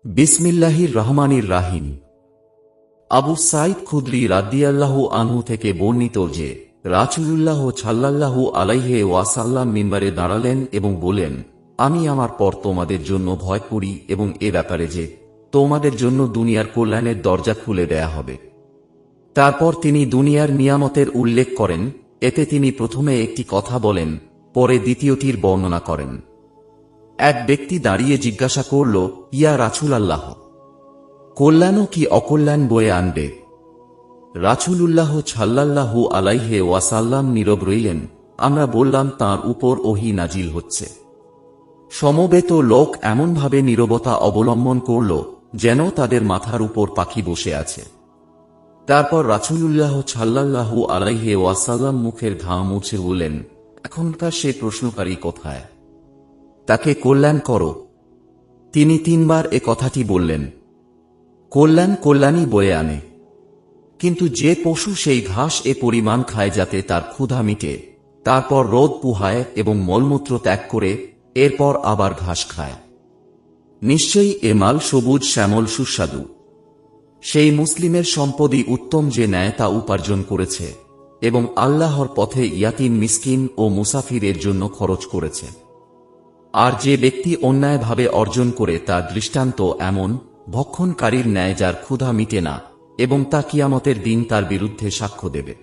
বিসমিল্লাহির রহমানির রাহিম। আবু সাঈদ খুদরি রাদিয়াল্লাহু আনহু থেকে বর্ণিত যে রাসূলুল্লাহ সাল্লাল্লাহু আলাইহি ওয়াসাল্লাম মিম্বারে দাঁড়ালেন এবং বললেন, আমি আমার পর তোমাদের জন্য ভয় করি এবং এ ব্যাপারে যে তোমাদের জন্য দুনিয়ার কল্যাণের দরজা খুলে দেয়া হবে। তারপর তিনি দুনিয়ার নিয়ামতের উল্লেখ করেন। এতে তিনি প্রথমে একটি কথা বলেন, পরে দ্বিতীয়টির বর্ণনা করেন। এক ব্যক্তি দাঁড়িয়ে জিজ্ঞাসা করল, ইয়া রাসূলাল্লাহ, কল্যাণও কি অকল্যাণ বয়ে আনবে? রাসূলুল্লাহ সাল্লাল্লাহু আলাইহি ওয়াসাল্লাম নীরব রইলেন। আমরা বললাম, তাঁর উপর ওহী নাজিল হচ্ছে। সমবেত লোক এমনভাবে নীরবতা অবলম্বন করল যেন তাদের মাথার উপর পাখি বসে আছে। তারপর রাসূলুল্লাহ সাল্লাল্লাহু আলাইহি ওয়াসাল্লাম মুখের ঘাম মুছে বললেন, এখনকার সে প্রশ্নকারী কোথায়? তাকে কল্যাণ করো। তিনি তিনবার এ কথাটি বললেন। কল্যাণ কল্যাণই বয়ে আনে, কিন্তু যে পশু সেই ঘাস এ পরিমাণ খায় যাতে তার ক্ষুধা মিটে, তারপর রোদ পুহায় এবং মলমূত্র ত্যাগ করে এরপর আবার ঘাস খায়, নিশ্চয়ই এ মাল সবুজ শ্যামল সুস্বাদু। সেই মুসলিমের সম্পদই উত্তম যে ন্যায় তা উপার্জন করেছে এবং আল্লাহর পথে ইয়াতীম মিসকিন ও মুসাফিরের জন্য খরচ করেছে। আর যে ব্যক্তি অন্যায়ভাবে অর্জন করে তার দৃষ্টান্ত এমন ভক্ষণকারীর ন্যায় যার ক্ষুধা মিটে না এবং তা কিয়ামতের দিন তার বিরুদ্ধে সাক্ষ্য দেবে।